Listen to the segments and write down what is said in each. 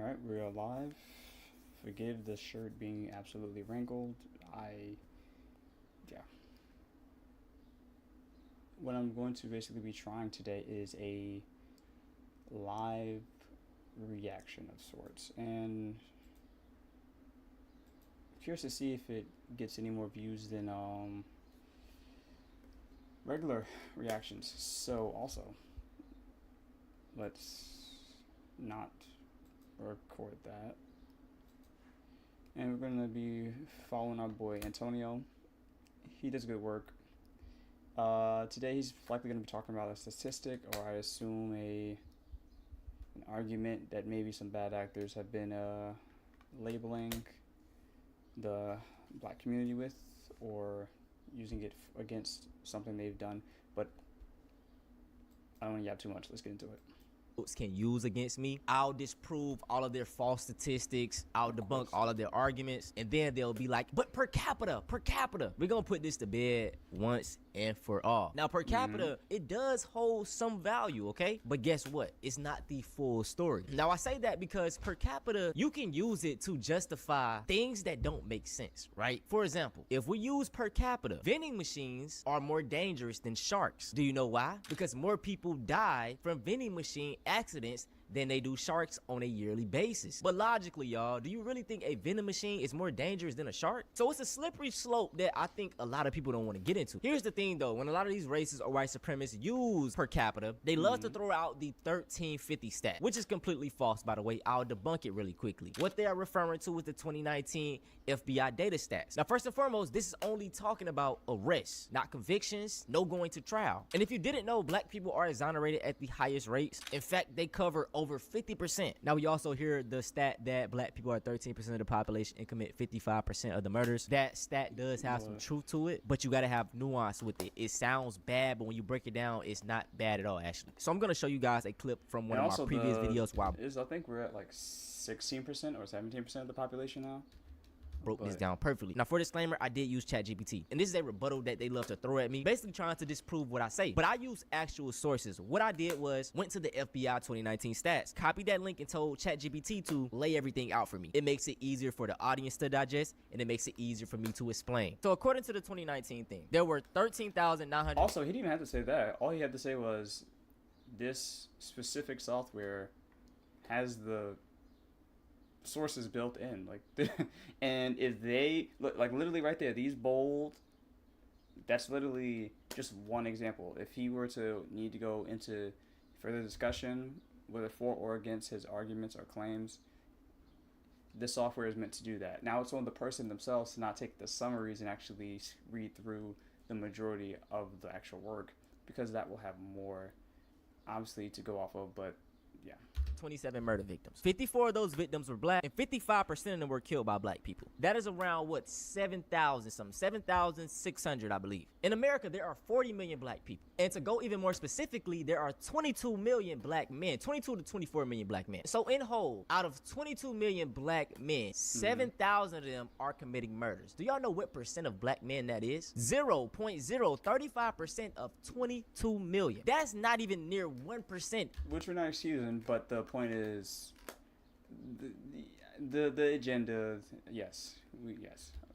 Alright, we're alive. Forgive the shirt being absolutely wrinkled. Yeah. What I'm going to basically be trying today is a live reaction of sorts. And I'm curious to see if it gets any more views than regular reactions. So also, let's not record that. And we're going to be following our boy Antonio. He does good work. Today he's likely going to be talking about a statistic, or I assume an argument that maybe some bad actors have been labeling the black community with, or using it against something they've done. But I don't want to yap too much. Let's get into it. Can use against me. I'll disprove all of their false statistics. I'll debunk all of their arguments, and then they'll be like, but per capita, we're gonna put this to bed once and for all. Now, per capita, it does hold some value, okay? But guess what? It's not the full story. Now, I say that because per capita, you can use it to justify things that don't make sense, right? For example, if we use per capita, vending machines are more dangerous than sharks. Do you know why? Because more people die from vending machine accidents than they do sharks on a yearly basis. But logically, y'all, do you really think a vending machine is more dangerous than a shark? So it's a slippery slope that I think a lot of people don't want to get into. Here's the thing though, when a lot of these racists or white supremacists use per capita, they love to throw out the 1350 stat, which is completely false, by the way. I'll debunk it really quickly. What they are referring to is the 2019 FBI data stats. Now, first and foremost, this is only talking about arrests, not convictions, no going to trial. And if you didn't know, black people are exonerated at the highest rates. In fact, they cover over 50%. Now, we also hear the stat that black people are 13% of the population and commit 55% of the murders. That stat does have some truth to it, but you got to have nuance with it. It sounds bad, but when you break it down, it's not bad at all, actually. So I'm going to show you guys a clip from one of my previous videos. I think we're at like 16% or 17% of the population now. Broke this down perfectly. Now, for disclaimer, I did use ChatGPT, and this is a rebuttal that they love to throw at me, basically trying to disprove what I say. But I use actual sources. What I did was went to the FBI 2019 stats, copied that link, and told ChatGPT to lay everything out for me. It makes it easier for the audience to digest, and it makes it easier for me to explain. So according to the 2019 thing, there were 13,900. Also, he didn't even have to say that. All he had to say was this specific software has the sources built in, like, and if they look, like, literally right there, these bold, that's literally just one example. If he were to need to go into further discussion, whether for or against his arguments or claims, this software is meant to do that. Now it's on the person themselves to not take the summaries and actually read through the majority of the actual work, because that will have more, obviously, to go off of. But yeah. 27 murder victims. 54 of those victims were black, and 55% of them were killed by black people. That is around, what, 7,000 something, 7,600, I believe. In America, there are 40 million black people. And to go even more specifically, there are 22 million black men, 22 to 24 million black men. So in whole, out of 22 million black men, 7,000 of them are committing murders. Do y'all know what percent of black men that is? 0.035% of 22 million. That's not even near 1%. Which we're not excusing, but the point is the agenda. Yes.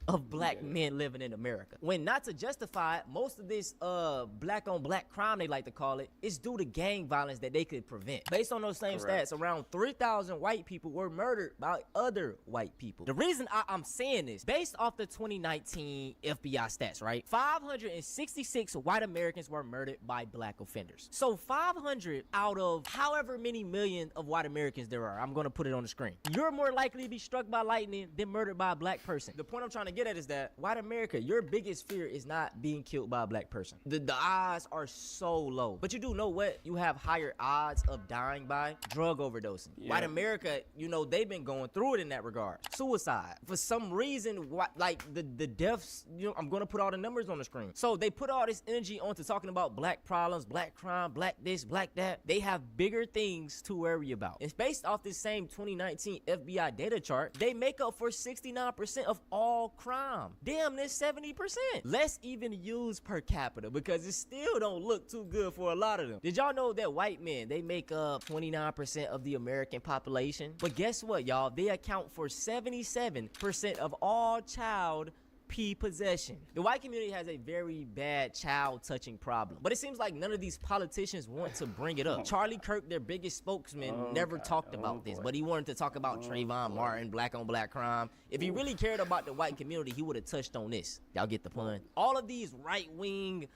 Of black men living in America. When not to justify it, most of this black on black crime, they like to call it, is due to gang violence that they could prevent. Based on those same stats, around 3,000 white people were murdered by other white people. The reason I'm saying this, based off the 2019 FBI stats, right? 566 white Americans were murdered by black offenders. So 500 out of however many million of white Americans there are, I'm gonna put it on the screen. You're more likely to be struck by lightning than murdered by a black person. The point I'm trying to get at is that white America, your biggest fear is not being killed by a black person. The odds are so low. But you do know what you have higher odds of dying by? Drug overdosing. Yeah. White America, you know, they've been going through it in that regard. Suicide. For some reason, like the deaths, you know, I'm gonna put all the numbers on the screen. So they put all this energy onto talking about black problems, black crime, black this, black that. They have bigger things to worry about. It's based off this same 2019 FBI data chart. They make up for 69% of all crime. Damn, near 70%. Let's even use per capita because it still don't look too good for a lot of them. Did y'all know that white men, they make up 29% of the American population? But guess what, y'all? They account for 77% of all child possession. The white community has a very bad child touching problem, but it seems like none of these politicians want to bring it up. Charlie Kirk, their biggest spokesman, never talked about this, but he wanted to talk about Trayvon Martin, black on black crime. If he really cared about the white community, he would have touched on this. Y'all get the pun? All of these right-wing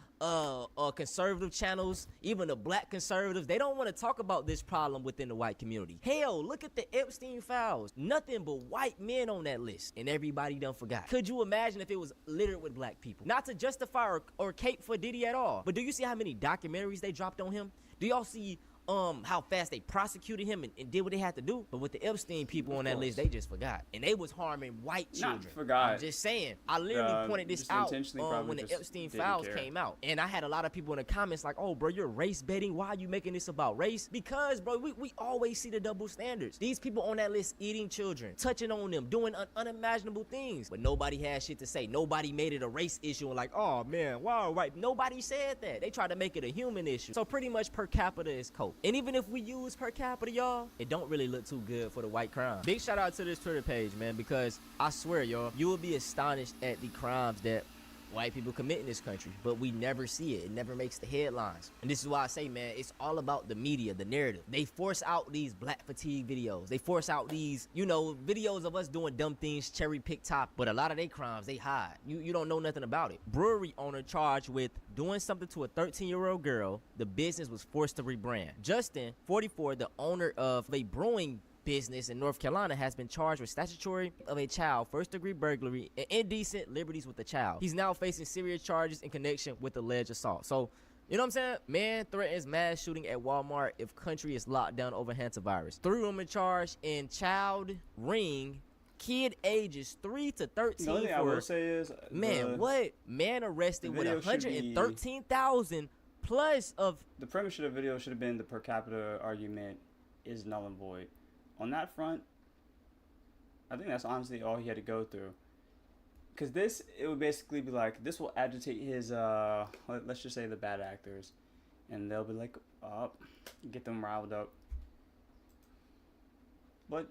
conservative channels, even the black conservatives, they don't want to talk about this problem within the white community. Hell, look at the Epstein files. Nothing but white men on that list, and everybody done forgot. Could you imagine if it was littered with black people? Not to justify or cape for Diddy at all, but do you see how many documentaries they dropped on him? Do y'all see how fast they prosecuted him and did what they had to do? But with the Epstein people on that list, they just forgot. And they was harming white children. Not forgot. I'm just saying. I literally pointed this out when the Epstein files came out. And I had a lot of people in the comments like, oh, bro, you're race baiting. Why are you making this about race? Because, bro, we always see the double standards. These people on that list eating children, touching on them, doing unimaginable things. But nobody had shit to say. Nobody made it a race issue and like, oh, man, wow, right. Nobody said that. They tried to make it a human issue. So pretty much per capita is cope. And even if we use per capita, y'all, it don't really look too good for the white crime. Big shout out to this Twitter page, man, because I swear, y'all, you will be astonished at the crimes that white people commit in this country, but we never see it. It never makes the headlines. And this is why I say, man, it's all about the media, the narrative. They force out these black fatigue videos. They force out these, you know, videos of us doing dumb things, cherry pick top, but a lot of their crimes, they hide. You don't know nothing about it. Brewery owner charged with doing something to a 13-year-old girl. The business was forced to rebrand. Justin, 44, the owner of a brewing business in North Carolina, has been charged with statutory of a child, first-degree burglary, and indecent liberties with a child. He's now facing serious charges in connection with alleged assault. So, you know what I'm saying? Man threatens mass shooting at Walmart if country is locked down over hantavirus. 3 women charged in child ring, kid ages 3 to 13. The only thing I will say is, man arrested with 113,000 plus of. The premise of the video should have been the per capita argument is null and void. On that front, I think that's honestly all he had to go through. Because it would basically be like, this will agitate his, let's just say the bad actors. And they'll be like, get them riled up. But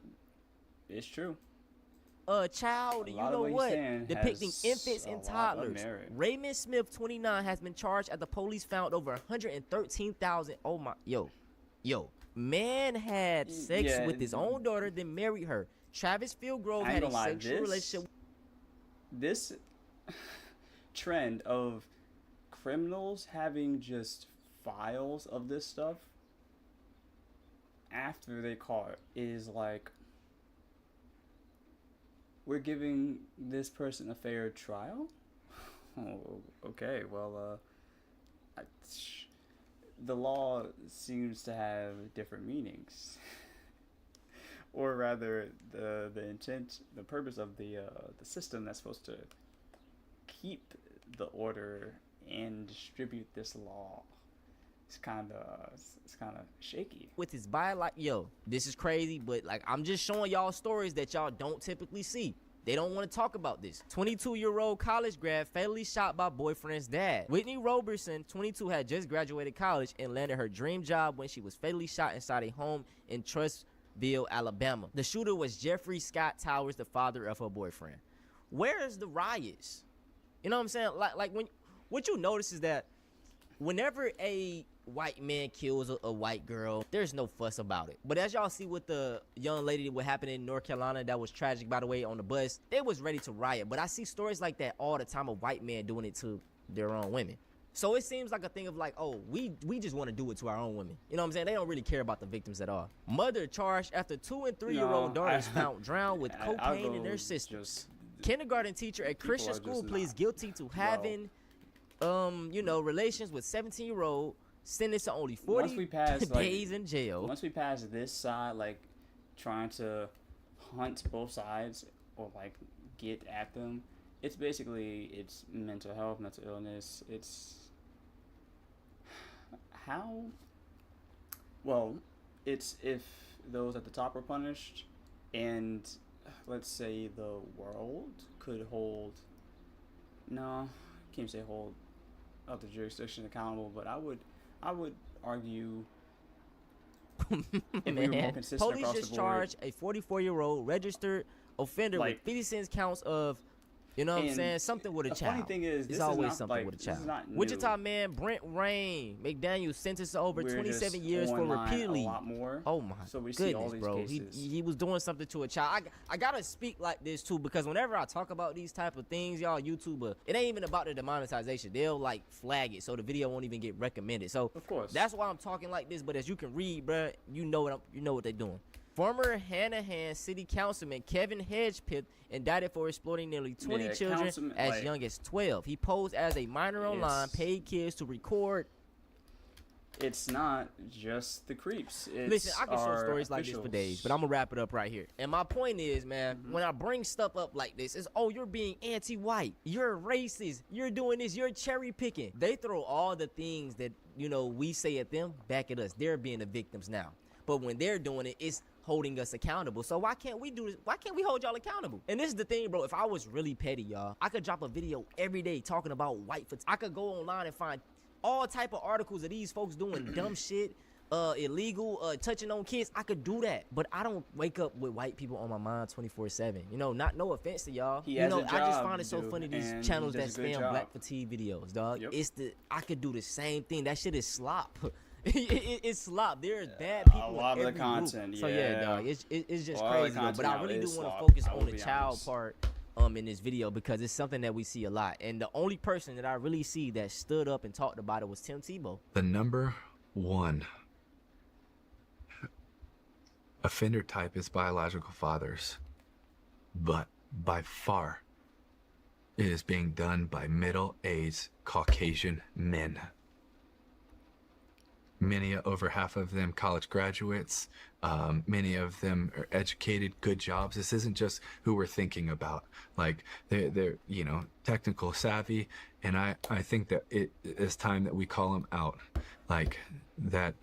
it's true. A child, you know what, depicting infants and toddlers. Raymond Smith, 29, has been charged after police found over 113,000. Oh my, yo. Man had sex with his own daughter, then married her. Travis Fieldgrove had a sexual relationship. This trend of criminals having just files of this stuff after they caught is like, we're giving this person a fair trial? Oh, okay, well, the law seems to have different meanings. Or rather, the intent, the purpose of the system that's supposed to keep the order and distribute this law, it's kind of shaky. With his bio, like, yo, this is crazy, but like, I'm just showing y'all stories that y'all don't typically see. They don't want to talk about this. 22-year-old college grad fatally shot by boyfriend's dad. Whitney Roberson, 22, had just graduated college and landed her dream job when she was fatally shot inside a home in Trussville, Alabama. The shooter was Jeffrey Scott Towers, the father of her boyfriend. Where is the riots? You know what I'm saying? Like when what you notice is that whenever a white man kills a white girl, there's no fuss about it. But as y'all see with the young lady, what happened in North Carolina, that was tragic, by the way, on the bus, they was ready to riot. But I see stories like that all the time of white men doing it to their own women. So it seems like a thing of like, oh, we just want to do it to our own women. You know what I'm saying? They don't really care about the victims at all. Mother charged after 2- and 3-year-old daughters found drowned with cocaine in their systems. Kindergarten teacher at Christian school pleads guilty to having, relations with 17-year-old. Sentenced to only 40 days in jail. Once we pass this side, like trying to hunt both sides or like get at them, it's basically mental health, mental illness. It's it's if those at the top are punished and let's say the world could hold, no, can't say hold other jurisdictions accountable, but I would argue if we were more Man, consistent police across just the board, charged a 44-year-old registered offender with like, 50 cents counts of, you know what I'm and saying, something with a the child. funny thing is, It's this is always not something like with a this child. is not new. Wichita man Brent Rain McDaniel sentenced to over We're 27 just years for online repeatedly. a lot more. Oh my So we see all goodness, these bro. cases. He was doing something to a child. I gotta speak like this too, because whenever I talk about these type of things, y'all, YouTuber, it ain't even about the demonetization. They'll like flag it, so the video won't even get recommended. So Of course. that's why I'm talking like this. But as you can read, bro, you know what they're doing. Former Hanahan City Councilman Kevin Hedgepeth indicted for exploiting nearly 20 Yeah, children councilman, as like, young as 12. He posed as a minor online, It's- paid kids to record. It's not just the creeps. It's Listen, I can show our stories like this for officials. days, but I'm gonna wrap it up right here. And my point is, man, when I bring stuff up like this, it's you're being anti-white, you're racist, you're doing this, you're cherry picking. They throw all the things that we say at them back at us. They're being the victims now. But when they're doing it, it's holding us accountable. So why can't we do this? Why can't we hold y'all accountable? And this is the thing, bro. If I was really petty, y'all, I could drop a video every day talking about white. I could go online and find all type of articles of these folks doing dumb shit, illegal, touching on kids. I could do that, but I don't wake up with white people on my mind 24/7. No offense to y'all. He has a I just job find it to so do, funny, these and channels he that does a good spam job. black fatigue videos, dog. Yep. I could do the same thing. That shit is slop. It's slop. There's bad A people lot in of the every content, group. So yeah. dog, it's just A lot of crazy. the Though. But content I now really do is want to slop, focus I on will the be child honest. part in this video, because it's something that we see a lot. And the only person that I really see that stood up and talked about it was Tim Tebow. The number one offender type is biological fathers, but by far it is being done by middle-aged Caucasian men. Many, over half of them, college graduates. Many of them are educated, good jobs. This isn't just who we're thinking about. Like, they're technical savvy, and I think that it is time that we call them out. Like, that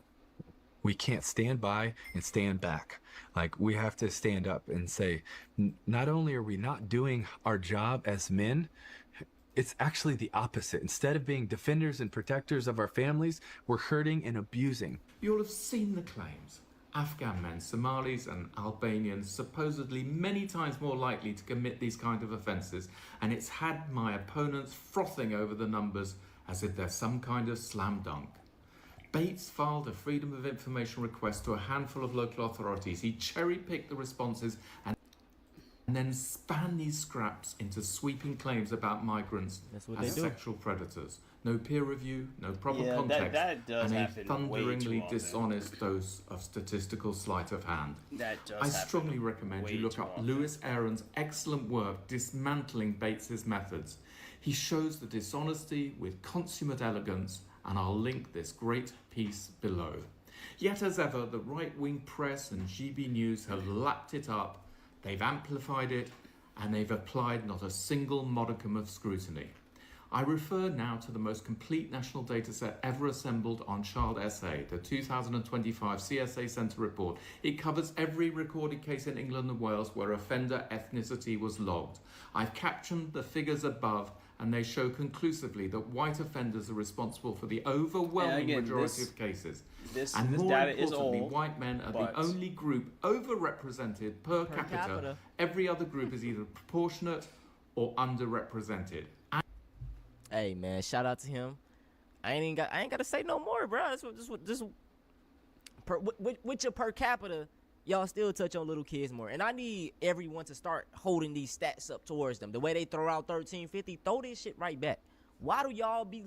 we can't stand by and stand back. Like, we have to stand up and say, not only are we not doing our job as men, it's actually the opposite. Instead of being defenders and protectors of our families, we're hurting and abusing. You'll have seen the claims. Afghan men, Somalis and Albanians supposedly many times more likely to commit these kind of offences, and it's had my opponents frothing over the numbers as if they're some kind of slam dunk. Bates filed a Freedom of Information request to a handful of local authorities. He cherry-picked the responses and then span these scraps into sweeping claims about migrants That's what as they do. sexual predators. No peer review, no proper Yeah, context, that does and a happen way thunderingly too often. dishonest dose of statistical sleight of hand. That does I happen strongly recommend way you look too up often. Lewis Aaron's excellent work dismantling Bates's methods. He shows the dishonesty with consummate elegance, and I'll link this great piece below. Yet as ever, the right-wing press and GB News have lapped it up, they've amplified it, and they've applied not a single modicum of scrutiny. I refer now to the most complete national dataset ever assembled on child SA, the 2025 CSA Centre report. It covers every recorded case in England and Wales where offender ethnicity was logged. I've captioned the figures above, and they show conclusively that white offenders are responsible for the overwhelming again, majority this- of cases. This And more data is importantly, old, white men are but- the only group overrepresented per capita. capita. Every other group is either proportionate or underrepresented. Hey man, shout out to him. I ain't got to say no more, bro. With your per capita, y'all still touch on little kids more. And I need everyone to start holding these stats up towards them. The way they throw out 1350, throw this shit right back. Why do y'all be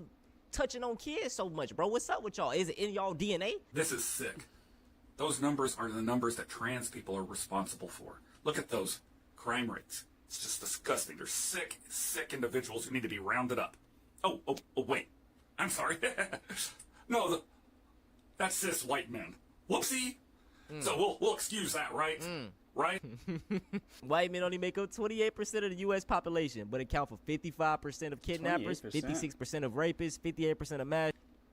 touching on kids so much, bro? What's up with y'all? Is it in y'all DNA? This is sick. Those numbers are the numbers that trans people are responsible for. Look at those crime rates. It's just disgusting. They're sick, sick individuals who need to be rounded up. Oh, wait. I'm sorry. No, that's cis white men. Whoopsie. So we'll excuse that, right? Right? White men only make up 28% of the U.S. population, but account for 55% of kidnappers, 28%. 56% of rapists, 58% of mass.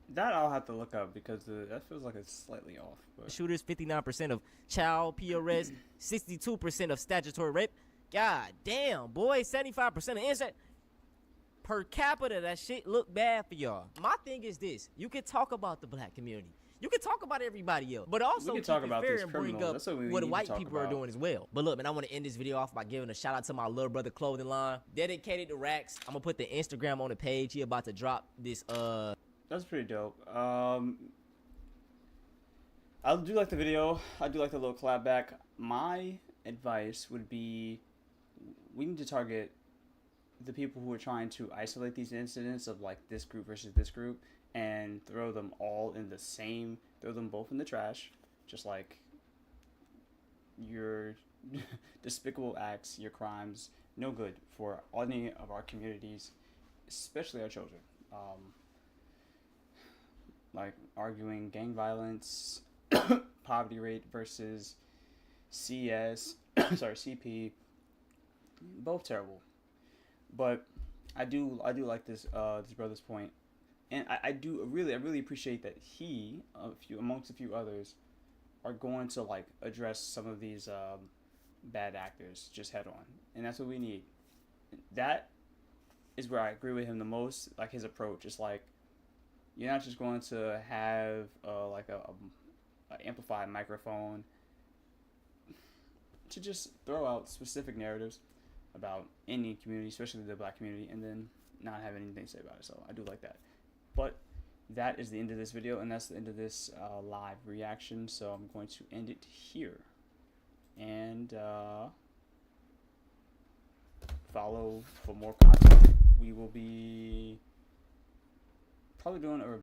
That I'll have to look up because that feels like it's slightly off. But shooters, 59% of child PRS, 62% of statutory rape. God damn, boy, 75% of incest. Per capita, that shit look bad for y'all. My thing is this: you can talk about the black community, you can talk about everybody else, but also we can keep talk it about fair these and bring criminals. up That's what we what need to white talk people are about. doing as well. But look, man, I want to end this video off by giving a shout out to my little brother clothing line, dedicated to Rax. I'm gonna put the Instagram on the page. He about to drop this. That's pretty dope. I do like the video. I do like the little clap back. My advice would be, we need to target the people who are trying to isolate these incidents of like this group versus this group and throw them all in the same, throw them both in the trash, just like your despicable acts, your crimes, no good for any of our communities, especially our children. Like arguing gang violence, poverty rate versus CS, sorry, CP, both terrible. But I do like this brother's point, and I really appreciate that he, amongst a few others, are going to like address some of these bad actors just head on, and that's what we need. That is where I agree with him the most. Like his approach is like, you're not just going to have like a amplified microphone to just throw out specific narratives about any community, especially the black community, and then not have anything to say about it. So I do like that. But that is the end of this video, and that's the end of this live reaction. So I'm going to end it here. And follow for more content. We will be probably doing a